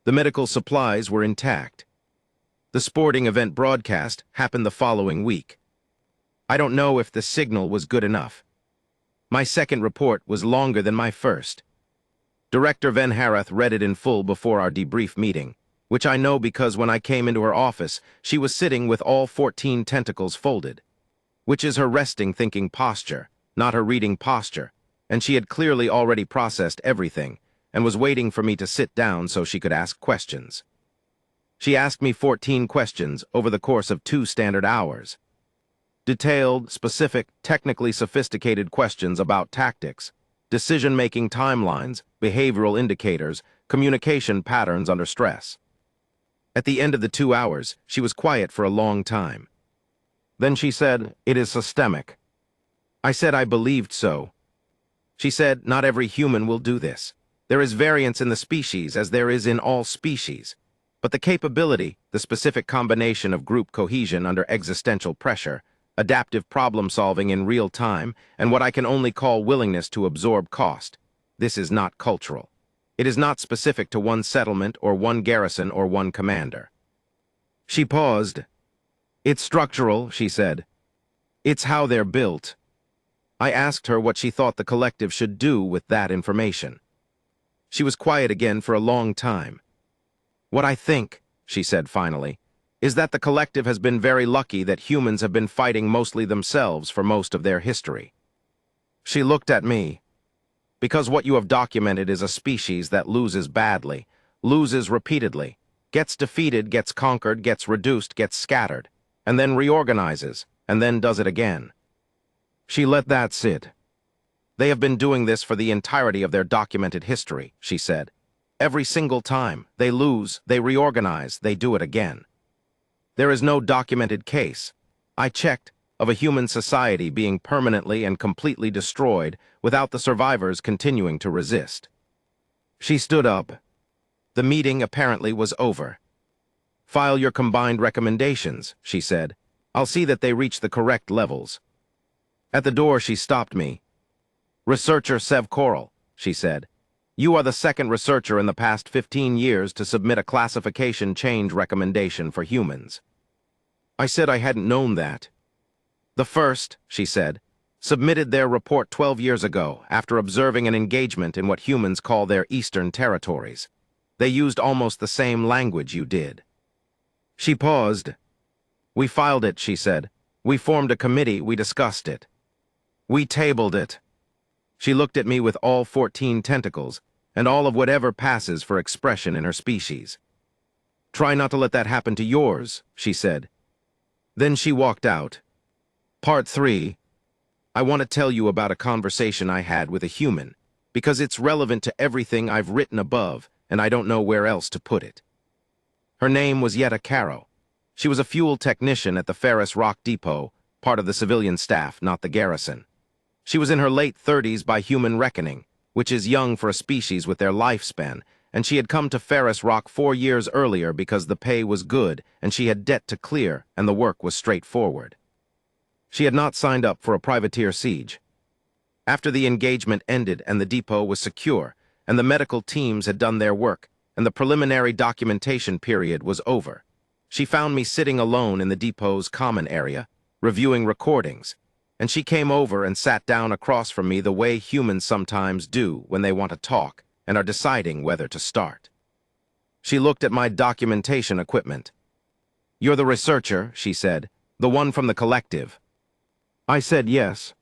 A: The medical supplies were intact. The sporting event broadcast happened the following week. I don't know if the signal was good enough. My second report was longer than my first. Director Van Harath read it in full before our debrief meeting, which I know because when I came into her office, she was sitting with all 14 tentacles folded, which is her resting thinking posture, not her reading posture, and she had clearly already processed everything and was waiting for me to sit down so she could ask questions. She asked me 14 questions over the course of 2 standard hours. Detailed, specific, technically sophisticated questions about tactics, decision-making timelines, behavioral indicators, communication patterns under stress. At the end of the 2 hours, she was quiet for a long time. Then she said, "It is systemic." I said I believed so. She said, "Not every human will do this. There is variance in the species as there is in all species. But the capability, the specific combination of group cohesion under existential pressure, adaptive problem-solving in real time, and what I can only call willingness to absorb cost, this is not cultural. It is not specific to one settlement or one garrison or one commander." She paused. "It's structural," she said. "It's how they're built." I asked her what she thought the collective should do with that information. She was quiet again for a long time. "What I think," she said finally, "is that the collective has been very lucky that humans have been fighting mostly themselves for most of their history." She looked at me. "Because what you have documented is a species that loses badly, loses repeatedly, gets defeated, gets conquered, gets reduced, gets scattered, and then reorganizes, and then does it again." She let that sit. "They have been doing this for the entirety of their documented history," she said. "Every single time, they lose, they reorganize, they do it again. There is no documented case, I checked, of a human society being permanently and completely destroyed without the survivors continuing to resist." She stood up. The meeting apparently was over. "File your combined recommendations," she said. "I'll see that they reach the correct levels." At the door, she stopped me. "Researcher Sev Koral," she said, "you are the second researcher in the past 15 years to submit a classification change recommendation for humans." I said I hadn't known that. "The first," she said, "submitted their report 12 years ago after observing an engagement in what humans call their Eastern territories. They used almost the same language you did." She paused. "We filed it," she said. "We formed a committee, we discussed it. We tabled it." She looked at me with all 14 tentacles, and all of whatever passes for expression in her species. "Try not to let that happen to yours," she said. Then she walked out. Part 3. I want to tell you about a conversation I had with a human, because it's relevant to everything I've written above, and I don't know where else to put it. Her name was Yetta Caro. She was a fuel technician at the Ferris Rock Depot, part of the civilian staff, not the garrison. She was in her late 30s by human reckoning, which is young for a species with their lifespan, and she had come to Ferris Rock 4 years earlier because the pay was good and she had debt to clear and the work was straightforward. She had not signed up for a privateer siege. After the engagement ended and the depot was secure, and the medical teams had done their work, and the preliminary documentation period was over, she found me sitting alone in the depot's common area, reviewing recordings, and she came over and sat down across from me the way humans sometimes do when they want to talk and are deciding whether to start. She looked at my documentation equipment. "You're the researcher," she said, "the one from the collective." I said yes.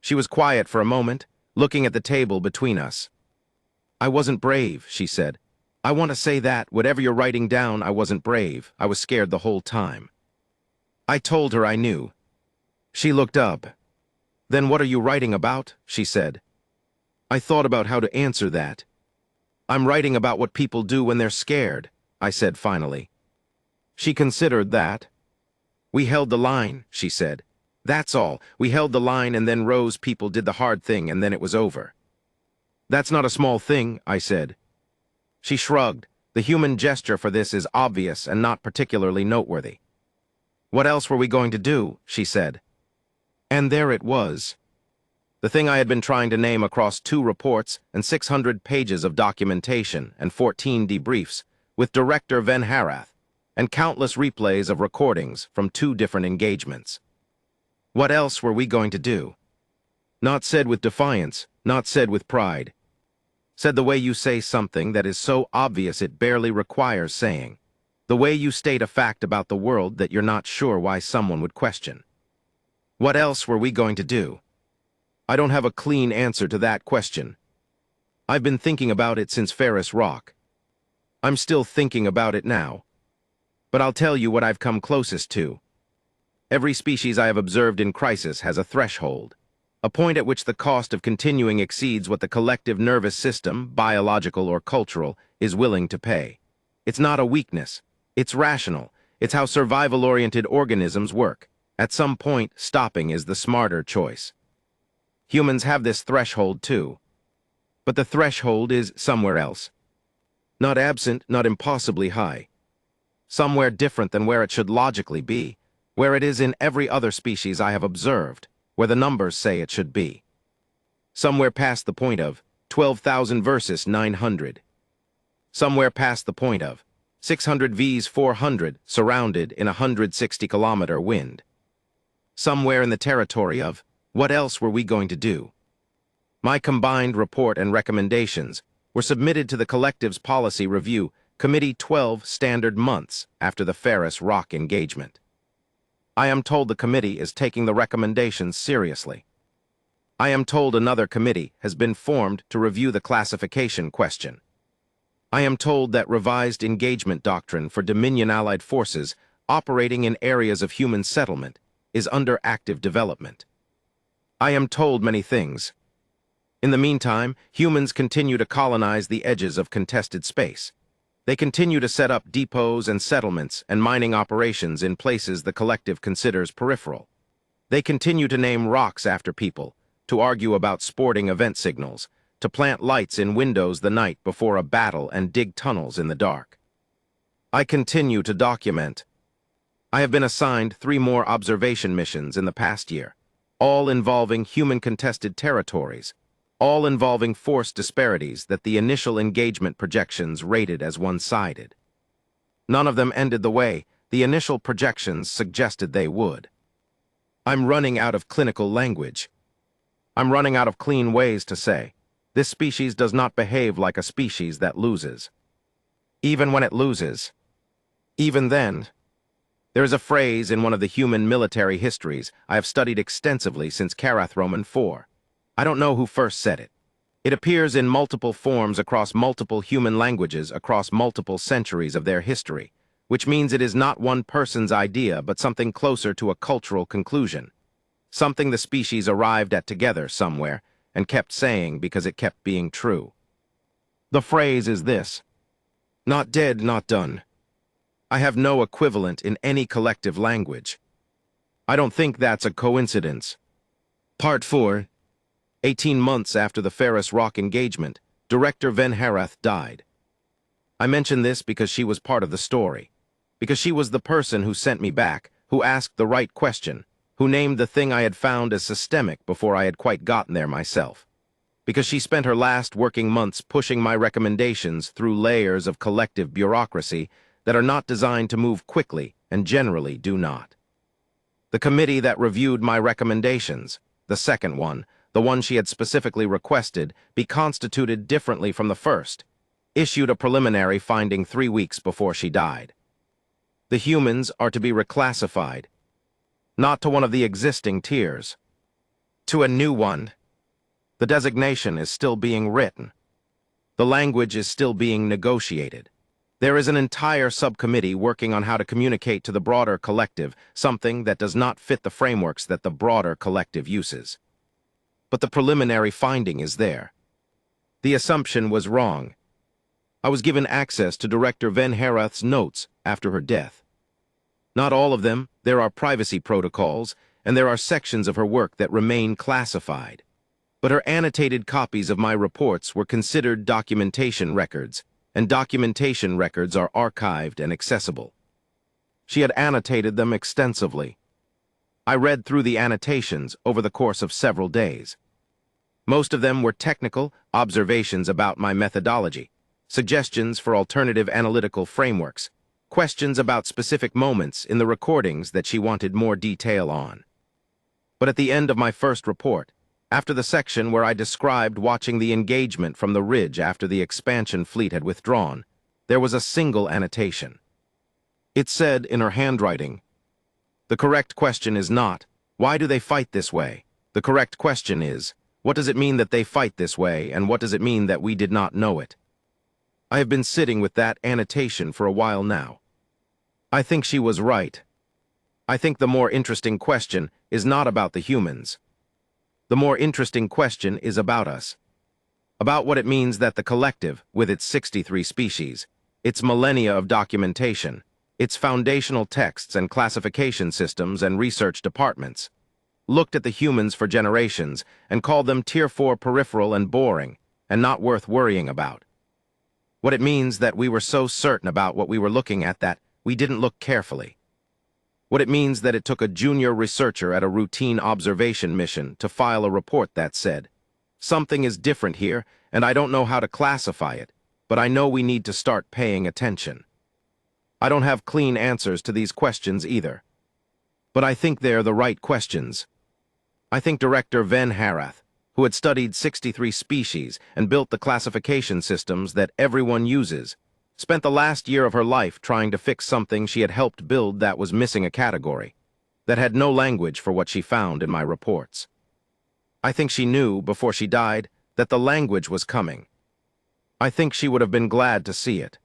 A: She was quiet for a moment, looking at the table between us. "I wasn't brave," she said. "I want to say that, whatever you're writing down, I wasn't brave. I was scared the whole time." I told her I knew. She looked up. "Then what are you writing about?" she said. I thought about how to answer that. "I'm writing about what people do when they're scared," I said finally. She considered that. "We held the line," she said. "That's all. We held the line and then Rose people did the hard thing and then it was over." "That's not a small thing," I said. She shrugged. "The human gesture for this is obvious and not particularly noteworthy." "What else were we going to do?" she said. And there it was. The thing I had been trying to name across 2 reports and 600 pages of documentation and 14 debriefs with Director Van Harath and countless replays of recordings from 2 different engagements. What else were we going to do? Not said with defiance, not said with pride. Said the way you say something that is so obvious it barely requires saying. The way you state a fact about the world that you're not sure why someone would question. What else were we going to do? I don't have a clean answer to that question. I've been thinking about it since Ferris Rock. I'm still thinking about it now. But I'll tell you what I've come closest to. Every species I have observed in crisis has a threshold, a point at which the cost of continuing exceeds what the collective nervous system, biological or cultural, is willing to pay. It's not a weakness. It's rational. It's how survival-oriented organisms work. At some point, stopping is the smarter choice. Humans have this threshold too. But the threshold is somewhere else. Not absent, not impossibly high. Somewhere different than where it should logically be, where it is in every other species I have observed, where the numbers say it should be. Somewhere past the point of 12,000 versus 900. Somewhere past the point of 600 vs 400 surrounded in a 160-kilometer wind. Somewhere in the territory of what else were we going to do? My combined report and recommendations were submitted to the collective's policy review committee 12 standard months after the Ferris Rock engagement. I am told the committee is taking the recommendations seriously. I am told another committee has been formed to review the classification question. I am told that revised engagement doctrine for Dominion Allied forces operating in areas of human settlement is under active development. I am told many things. In the meantime, humans continue to colonize the edges of contested space. They continue to set up depots and settlements and mining operations in places the collective considers peripheral. They continue to name rocks after people, to argue about sporting event signals, to plant lights in windows the night before a battle and dig tunnels in the dark. I continue to document. I have been assigned 3 more observation missions in the past year, all involving human-contested territories, all involving force disparities that the initial engagement projections rated as one-sided. None of them ended the way the initial projections suggested they would. I'm running out of clinical language. I'm running out of clean ways to say, this species does not behave like a species that loses. Even when it loses. Even then. There is a phrase in one of the human military histories I have studied extensively since Karath Roman IV. I don't know who first said it. It appears in multiple forms across multiple human languages across multiple centuries of their history, which means it is not one person's idea but something closer to a cultural conclusion. Something the species arrived at together somewhere and kept saying because it kept being true. The phrase is this: not dead, not done. I have no equivalent in any collective language. I don't think that's a coincidence. Part 4. 18 months after the Ferris Rock engagement, Director Van Herath died. I mention this because she was part of the story, because she was the person who sent me back, who asked the right question, who named the thing I had found as systemic before I had quite gotten there myself, because she spent her last working months pushing my recommendations through layers of collective bureaucracy that are not designed to move quickly and generally do not. The committee that reviewed my recommendations, the second one, the one she had specifically requested be constituted differently from the first, issued a preliminary finding 3 weeks before she died. The humans are to be reclassified, not to one of the existing tiers, to a new one. The designation is still being written. The language is still being negotiated. There is an entire subcommittee working on how to communicate to the broader collective something that does not fit the frameworks that the broader collective uses. But the preliminary finding is there. The assumption was wrong. I was given access to Director Van Herath's notes after her death. Not all of them, there are privacy protocols, and there are sections of her work that remain classified. But her annotated copies of my reports were considered documentation records, and documentation records are archived and accessible. She had annotated them extensively. I read through the annotations over the course of several days. Most of them were technical observations about my methodology, suggestions for alternative analytical frameworks, questions about specific moments in the recordings that she wanted more detail on. But at the end of my first report, After the section where I described watching the engagement from the ridge after the expansion fleet had withdrawn, there was a single annotation. It said in her handwriting, "The correct question is not, why do they fight this way? The correct question is, what does it mean that they fight this way, and what does it mean that we did not know it?" I have been sitting with that annotation for a while now. I think she was right. I think the more interesting question is not about the humans. The more interesting question is about us. About what it means that the collective, with its 63 species, its millennia of documentation, its foundational texts and classification systems and research departments, looked at the humans for generations and called them Tier 4 peripheral and boring, and not worth worrying about. What it means that we were so certain about what we were looking at that we didn't look carefully. What it means that it took a junior researcher at a routine observation mission to file a report that said, "Something is different here, and I don't know how to classify it, but I know we need to start paying attention." I don't have clean answers to these questions either. But I think they're the right questions. I think Director Van Harath, who had studied 63 species and built the classification systems that everyone uses, spent the last year of her life trying to fix something she had helped build that was missing a category, that had no language for what she found in my reports. I think she knew, before she died, that the language was coming. I think she would have been glad to see it.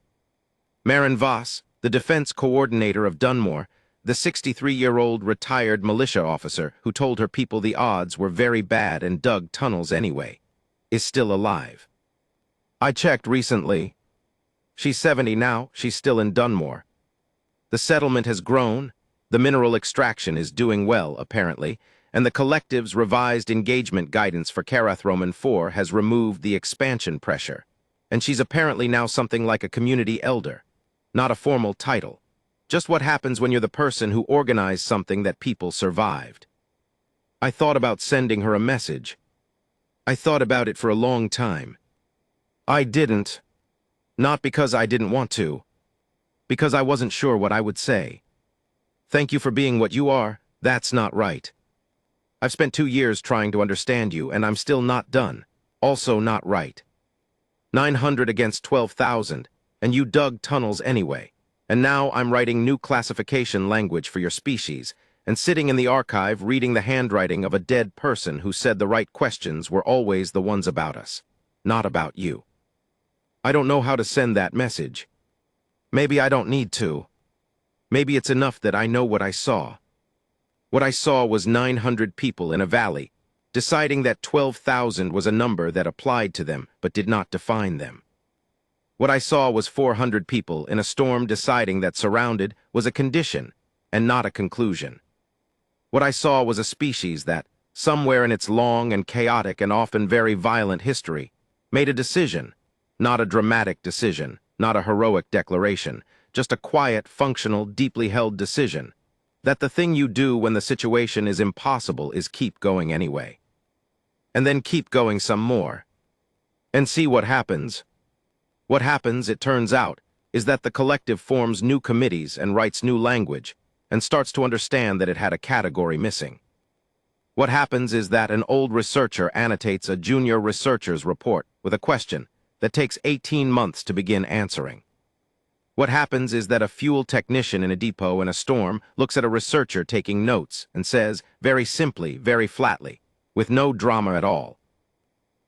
A: Marin Voss, the defense coordinator of Dunmore, the 63-year-old retired militia officer who told her people the odds were very bad and dug tunnels anyway, is still alive. I checked recently. She's 70 now, she's still in Dunmore. The settlement has grown, the mineral extraction is doing well, apparently, and the collective's revised engagement guidance for Karath Roman 4 has removed the expansion pressure, and she's apparently now something like a community elder, not a formal title, just what happens when you're the person who organized something that people survived. I thought about sending her a message. I thought about it for a long time. I didn't. Not because I didn't want to, because I wasn't sure what I would say. Thank you for being what you are, that's not right. I've spent 2 years trying to understand you, and I'm still not done, also not right. 900 against 12,000, and you dug tunnels anyway, and now I'm writing new classification language for your species, and sitting in the archive reading the handwriting of a dead person who said the right questions were always the ones about us, not about you. I don't know how to send that message. Maybe I don't need to. Maybe it's enough that I know what I saw. What I saw was 900 people in a valley, deciding that 12,000 was a number that applied to them but did not define them. What I saw was 400 people in a storm deciding that surrounded was a condition and not a conclusion. What I saw was a species that, somewhere in its long and chaotic and often very violent history, made a decision. Not a dramatic decision, not a heroic declaration, just a quiet, functional, deeply held decision, that the thing you do when the situation is impossible is keep going anyway. And then keep going some more. And see what happens. What happens, it turns out, is that the collective forms new committees and writes new language, and starts to understand that it had a category missing. What happens is that an old researcher annotates a junior researcher's report with a question that takes 18 months to begin answering. What happens is that a fuel technician in a depot in a storm looks at a researcher taking notes and says, very simply, very flatly, with no drama at all,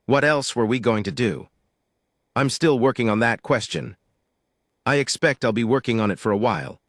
A: "What else were we going to do?" I'm still working on that question. I expect I'll be working on it for a while.